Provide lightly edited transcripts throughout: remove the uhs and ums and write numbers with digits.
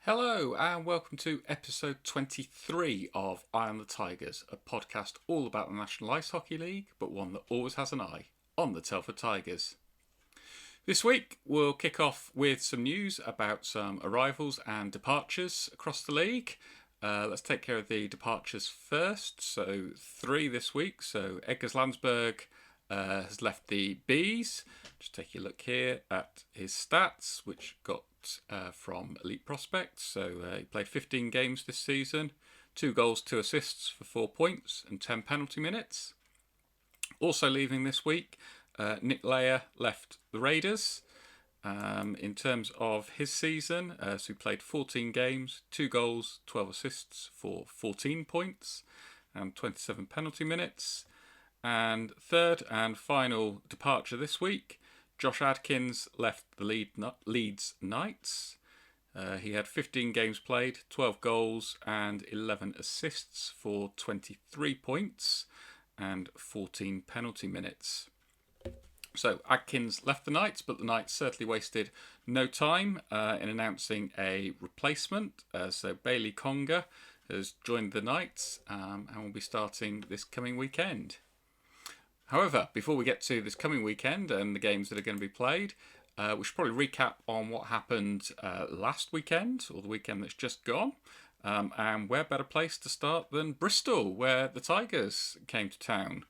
Hello and welcome to episode 23 of IOnTheTigers, a podcast all about the National Ice Hockey League, but one that always has an eye on the Telford Tigers. This week we'll kick off with some news about some arrivals and departures across the league. Let's take care of the departures first. So 3 this week. So Edgars Landsberg has left the Bees. Just take a look here at his stats, which got from Elite Prospects. So he played 15 games this season, 2 goals, 2 assists for 4 points and 10 penalty minutes. Also leaving this week, Nick Leyer left the Raiders. In terms of his season, so he played 14 games, 2 goals, 12 assists for 14 points and 27 penalty minutes. And third and final departure this week, Josh Adkins left the Leeds Knights. He had 15 games played, 12 goals and 11 assists for 23 points and 14 penalty minutes. So Adkins left the Knights, but the Knights certainly wasted no time in announcing a replacement. So Bailey Conger has joined the Knights and will be starting this coming weekend. However, before we get to this coming weekend and the games that are going to be played, we should probably recap on what happened last weekend, or the weekend that's just gone. And where better place to start than Bristol, where the Tigers came to town.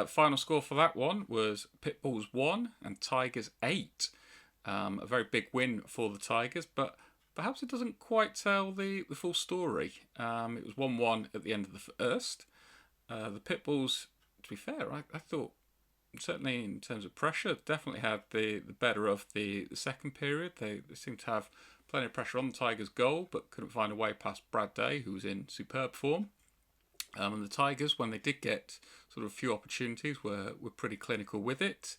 Final score for that one was Pitbulls 1 and Tigers 8. A very big win for the Tigers, but perhaps it doesn't quite tell the full story. It was 1-1 at the end of the first. The Pitbulls, to be fair, I thought, certainly in terms of pressure, definitely had the better of the second period. They seemed to have plenty of pressure on the Tigers' goal, but couldn't find a way past Brad Day, who was in superb form. And the Tigers, when they did get sort of a few opportunities, were pretty clinical with it.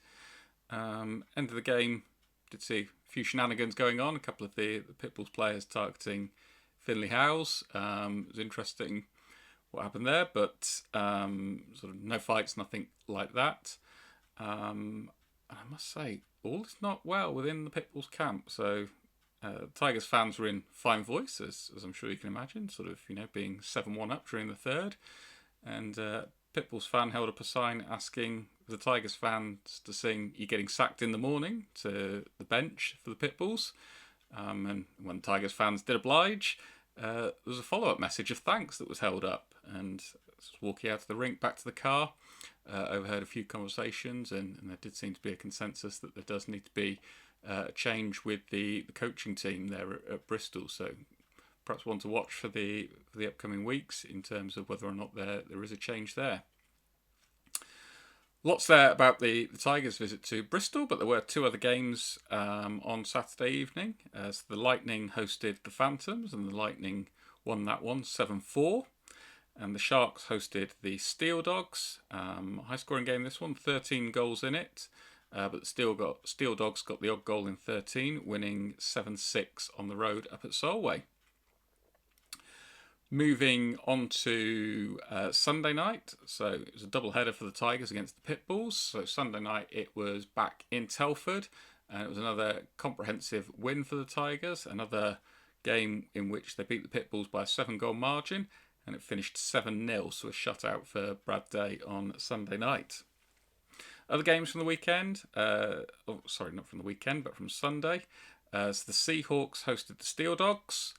End of the game, did see a few shenanigans going on. A couple of the Pitbulls players targeting Finley Howes. It was interesting what happened there, but sort of no fights, nothing like that. And I must say, all is not well within the Pitbulls camp. So Tigers fans were in fine voice, as I'm sure you can imagine, sort of, being 7-1 up during the third. And Pitbulls fan held up a sign asking the Tigers fans to sing "You're Getting Sacked in the Morning" to the bench for the Pitbulls. And when Tigers fans did oblige, there was a follow-up message of thanks that was held up. And walking out of the rink back to the car, overheard a few conversations, and there did seem to be a consensus that there does need to be a change with the coaching team there at Bristol. So perhaps one to watch for the upcoming weeks in terms of whether or not there is a change there. Lots there about the Tigers' visit to Bristol, but there were 2 other games on Saturday evening. So the Lightning hosted the Phantoms, and the Lightning won that one 7-4. And the Sharks hosted the Steel Dogs. High-scoring game this one, 13 goals in it. But the Steel Dogs got the odd goal in 13, winning 7-6 on the road up at Solway. Moving on to Sunday night. So it was a double-header for the Tigers against the Pitbulls. So Sunday night it was back in Telford. And it was another comprehensive win for the Tigers. Another game in which they beat the Pitbulls by a 7-goal margin. And it finished 7-0, so a shutout for Brad Day on Sunday night. Other games from the weekend, not from the weekend, but from Sunday. So the Seahawks hosted the Steel Dogs.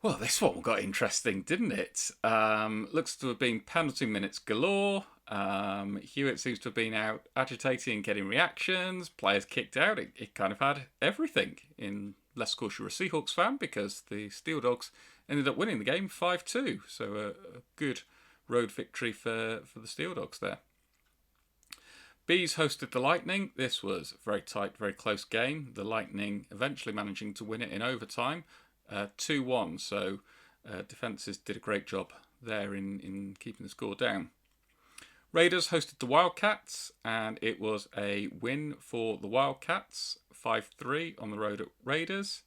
Well, this one got interesting, didn't it? Looks to have been penalty minutes galore. Hewitt seems to have been out agitating and getting reactions. Players kicked out. It kind of had everything. Unless, of course, you're a Seahawks fan, because the Steel Dogs ended up winning the game 5-2. So a good road victory for the Steel Dogs there. Bees hosted the Lightning. This was a very tight, very close game. The Lightning eventually managing to win it in overtime, 2-1. So defences did a great job there in keeping the score down. Raiders hosted the Wildcats, and it was a win for the Wildcats, 5-3 on the road at Raiders.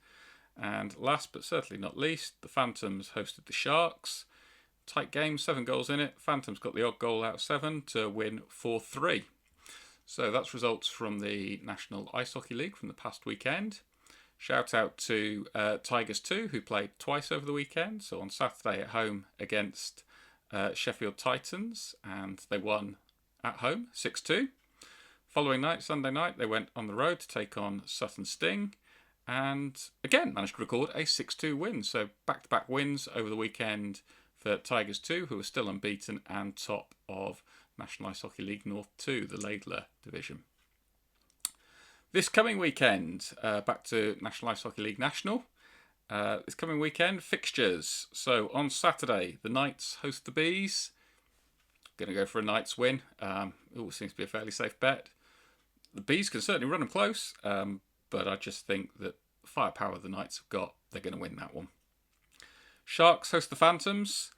And last but certainly not least, the Phantoms hosted the Sharks. Tight game, 7 goals in it. Phantoms got the odd goal out of 7 to win 4-3. So that's results from the National Ice Hockey League from the past weekend. Shout out to Tigers 2, who played twice over the weekend. So on Saturday at home against Sheffield Titans, and they won at home 6-2. Following night, Sunday night, they went on the road to take on Sutton Sting, and again managed to record a 6-2 win. So back-to-back wins over the weekend for Tigers 2, who are still unbeaten and top of National Ice Hockey League North 2, the Laidler division. This coming weekend, back to National Ice Hockey League National. This coming weekend, fixtures. So on Saturday, the Knights host the Bees. Going to go for a Knights win. It always seems to be a fairly safe bet. The Bees can certainly run them close, but I just think that the firepower the Knights have got, they're going to win that one. Sharks host the Phantoms.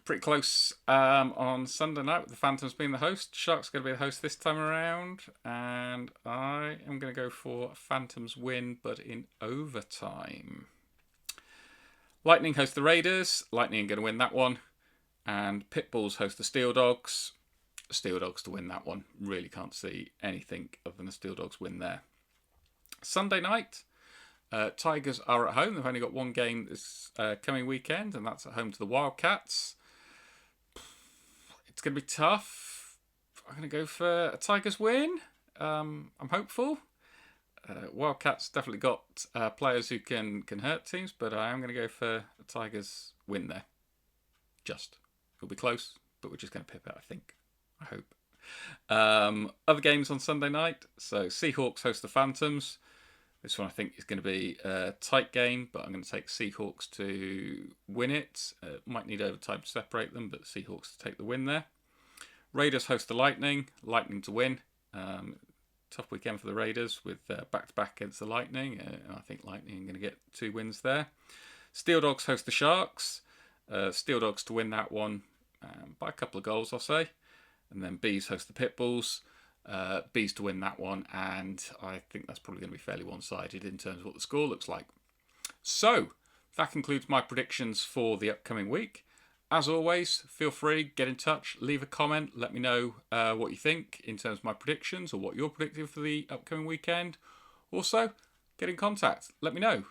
Pretty close on Sunday night with the Phantoms being the host. Sharks are going to be the host this time around, and I am going to go for a Phantoms win, but in overtime. Lightning host the Raiders. Lightning are going to win that one. And Pitbulls host the Steel Dogs. Steel Dogs to win that one. Really can't see anything other than the Steel Dogs win there. Sunday night, Tigers are at home. They've only got one game this coming weekend, and that's at home to the Wildcats. It's going to be tough. I'm going to go for a Tigers win. I'm hopeful. Wildcats definitely got players who can hurt teams, but I am going to go for a Tigers win there. It'll be close, but we're just going to pip it, I think. I hope. Other games on Sunday night. So Seahawks host the Phantoms. This one I think is going to be a tight game, but I'm going to take Seahawks to win it. Might need overtime to separate them, but Seahawks to take the win there. Raiders host the Lightning. Lightning to win. Tough weekend for the Raiders with back-to-back against the Lightning. And I think Lightning are going to get 2 wins there. Steel Dogs host the Sharks. Steel Dogs to win that one by a couple of goals, I'll say. And then Bees host the Pitbulls. Bees to win that one, and I think that's probably going to be fairly one-sided in terms of what the score looks like. So, that concludes my predictions for the upcoming week. As always, feel free, get in touch, leave a comment, let me know what you think in terms of my predictions or what you're predicting for the upcoming weekend. Also, get in contact, let me know.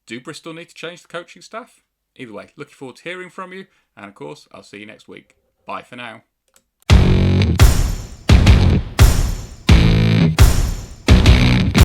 Do Bristol need to change the coaching staff? Either way, looking forward to hearing from you, and of course, I'll see you next week. Bye for now.